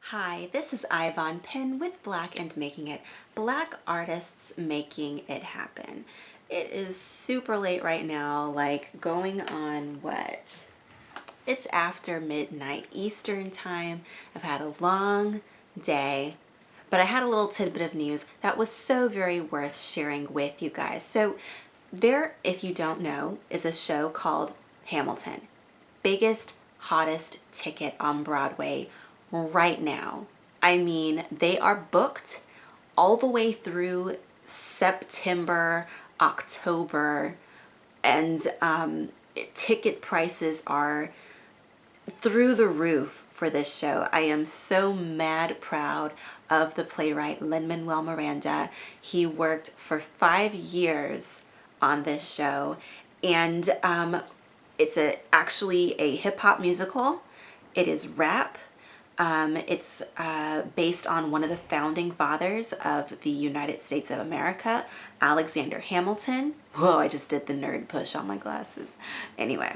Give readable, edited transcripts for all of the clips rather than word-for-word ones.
Hi, this is Ayvaunn Penn with Black and Making It, Black artists making it happen. It is super late right now, like going on what? It's after midnight Eastern time. I've had a long day, but I had a little tidbit of news that was so very worth sharing with you guys. So there, if you don't know, is a show called Hamilton. Biggest, hottest ticket on Broadway right now. I mean, they are booked all the way through September, October, and ticket prices are through the roof for this show. I am so mad proud of the playwright Lin-Manuel Miranda. He worked for 5 years on this show, and it's actually a hip hop musical. It is rap. It's based on one of the founding fathers of the United States of America, Alexander Hamilton. Whoa, I just did the nerd push on my glasses. Anyway,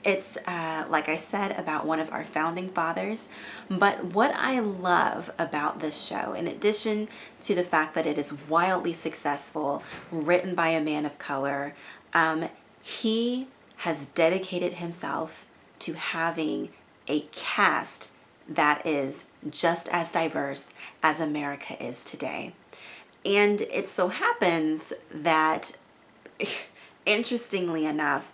it's, like I said, about one of our founding fathers. But what I love about this show, in addition to the fact that it is wildly successful, written by a man of color, he has dedicated himself to having a cast that is just as diverse as America is today. And it so happens that, interestingly enough,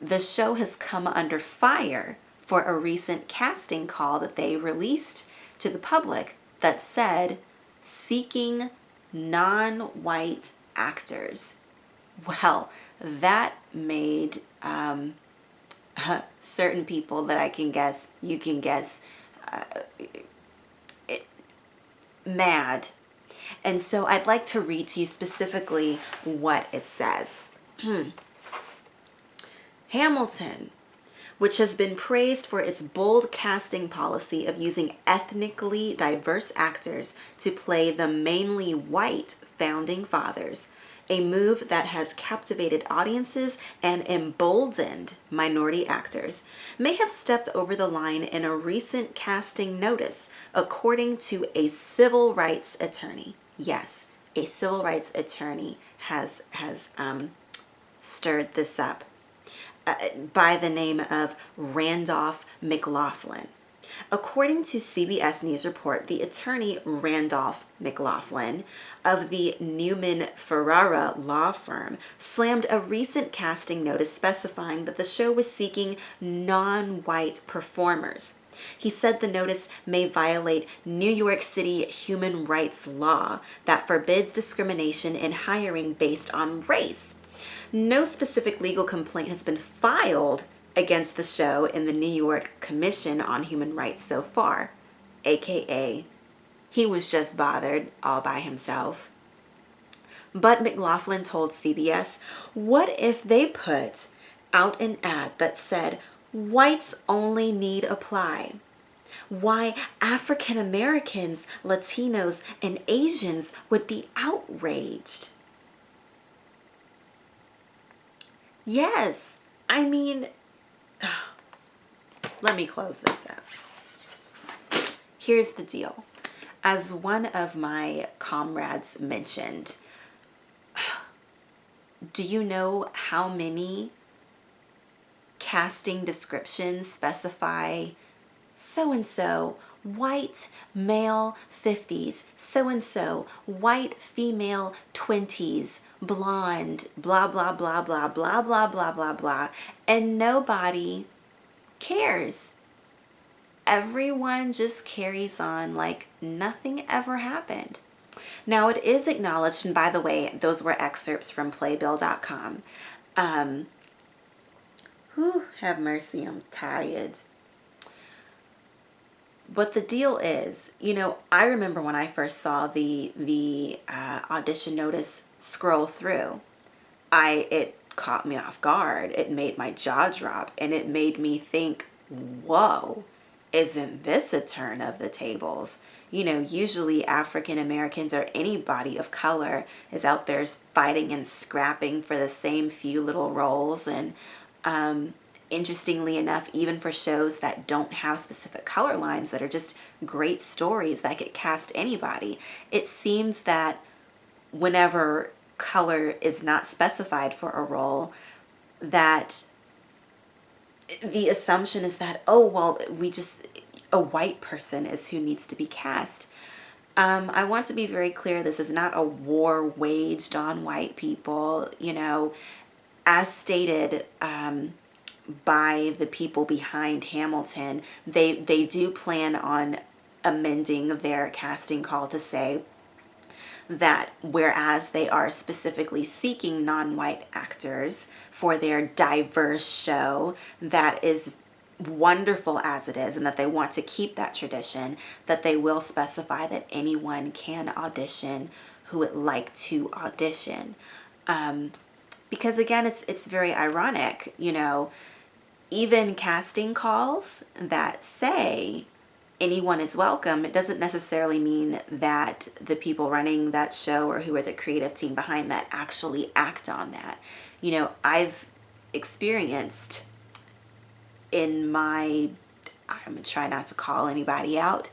the show has come under fire for a recent casting call that they released to the public that said, seeking non-white actors. Well, that made certain people that I can guess, you can guess, mad. And so I'd like to read to you specifically what it says. Hamilton, which has been praised for its bold casting policy of using ethnically diverse actors to play the mainly white founding fathers, a move that has captivated audiences and emboldened minority actors, may have stepped over the line in a recent casting notice, according to a civil rights attorney. Yes, a civil rights attorney has stirred this up, by the name of Randolph McLaughlin. According to CBS News report, the attorney Randolph McLaughlin of the Newman Ferrara law firm slammed a recent casting notice specifying that the show was seeking non-white performers. He said the notice may violate New York City human rights law that forbids discrimination in hiring based on race. No specific legal complaint has been filed against the show in the New York Commission on Human Rights so far, aka he was just bothered all by himself. But McLaughlin told CBS, what if they put out an ad that said, whites only need apply? Why, African Americans, Latinos, and Asians would be outraged. Yes, I mean, let me close this up. Here's the deal. As one of my comrades mentioned, do you know how many casting descriptions specify so-and-so, white male 50s, so-and-so, white female 20s, blonde, blah, blah, blah, blah, blah, blah, blah, blah, blah, and nobody cares. Everyone just carries on like nothing ever happened. Now, it is acknowledged, and by the way, those were excerpts from playbill.com. Have mercy, I'm tired. But the deal is, I remember when I first saw the audition notice scroll through, it caught me off guard. It made my jaw drop, and it made me think, whoa, isn't this a turn of the tables? Usually African Americans or anybody of color is out there fighting and scrapping for the same few little roles, and interestingly enough, even for shows that don't have specific color lines, that are just great stories that could cast anybody, it seems that whenever color is not specified for a role, that the assumption is that, oh, well, a white person is who needs to be cast. I want to be very clear, this is not a war waged on white people. As stated by the people behind Hamilton, they do plan on amending their casting call to say that whereas they are specifically seeking non-white actors for their diverse show that is wonderful as it is, and that they want to keep that tradition, that they will specify that anyone can audition who would like to audition. Because again, it's very ironic, even casting calls that say anyone is welcome, it doesn't necessarily mean that the people running that show or who are the creative team behind that actually act on that. I've experienced in my, I'm going to try not to call anybody out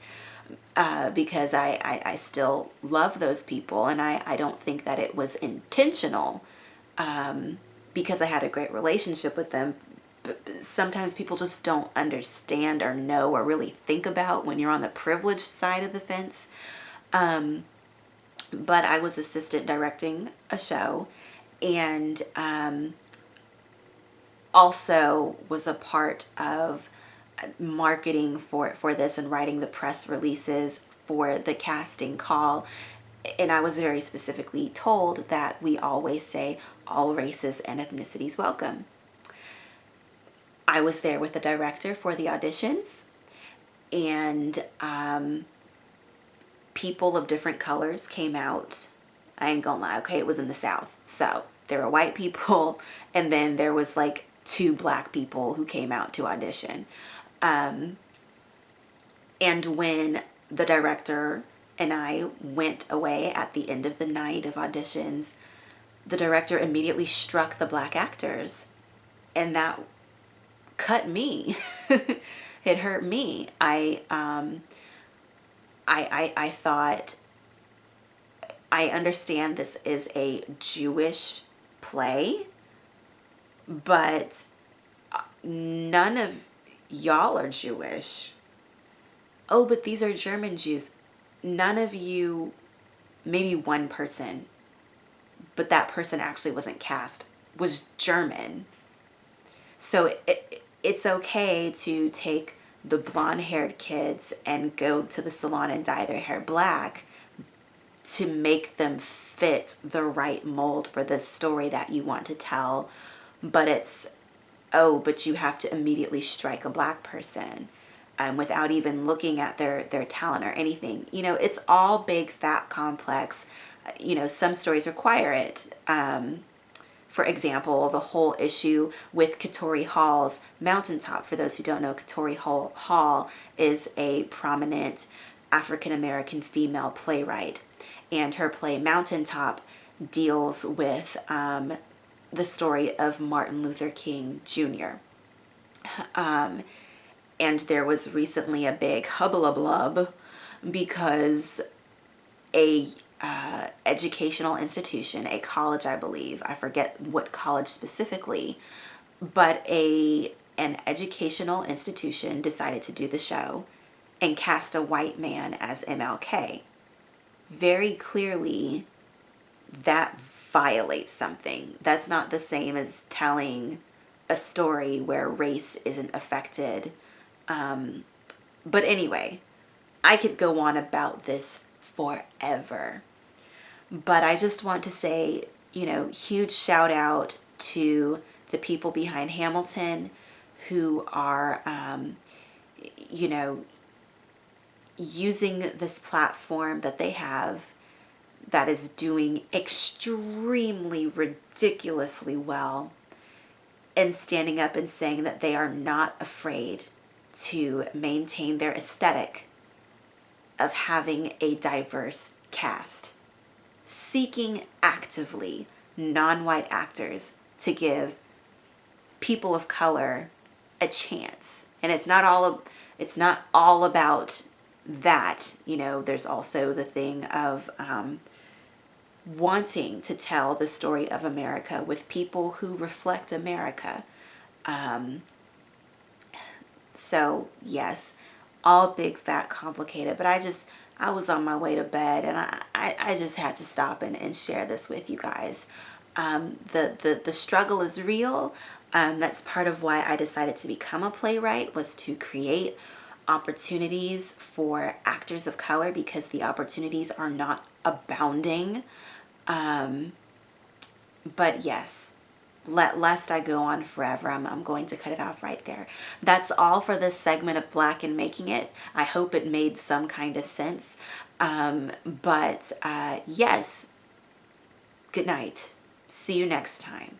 because I still love those people, and I don't think that it was intentional because I had a great relationship with them. But sometimes people just don't understand or know or really think about when you're on the privileged side of the fence. But I was assistant directing a show, and also was a part of marketing for this and writing the press releases for the casting call. And I was very specifically told that we always say all races and ethnicities welcome. I was there with the director for the auditions, and people of different colors came out. I ain't gonna lie, okay, it was in the South. So there were white people, and then there was like 2 black people who came out to audition. And when the director and I went away at the end of the night of auditions, the director immediately struck the black actors, and that cut me. It hurt me. I thought, I understand this is a Jewish play, but none of y'all are Jewish. Oh, but these are German Jews. None of you, maybe one person, but that person actually wasn't cast, was German. So it's okay to take the blonde-haired kids and go to the salon and dye their hair black to make them fit the right mold for the story that you want to tell. But but you have to immediately strike a black person without even looking at their talent or anything. It's all big, fat, complex. Some stories require it. For example, the whole issue with Katori Hall's Mountaintop. For those who don't know, Katori Hall is a prominent African-American female playwright. And her play Mountaintop deals with the story of Martin Luther King Jr. And there was recently a big hubbublub because a educational institution, a college, I believe, I forget what college specifically, but an educational institution decided to do the show and cast a white man as MLK. Very clearly, that violates something. That's not the same as telling a story where race isn't affected. But anyway, I could go on about this forever. But I just want to say, huge shout out to the people behind Hamilton who are, using this platform that they have that is doing extremely ridiculously well, and standing up and saying that they are not afraid to maintain their aesthetic of having a diverse cast, seeking actively non-white actors to give people of color a chance. And it's not all about that. You know, there's also the thing of wanting to tell the story of America with people who reflect America. So yes, all big, fat, complicated, but I was on my way to bed, and I just had to stop and share this with you guys. The struggle is real. That's part of why I decided to become a playwright, was to create opportunities for actors of color, because the opportunities are not abounding. But yes, lest I go on forever, I'm going to cut it off right there. That's all for this segment of Black and Making It. I hope it made some kind of sense. But yes, good night. See you next time.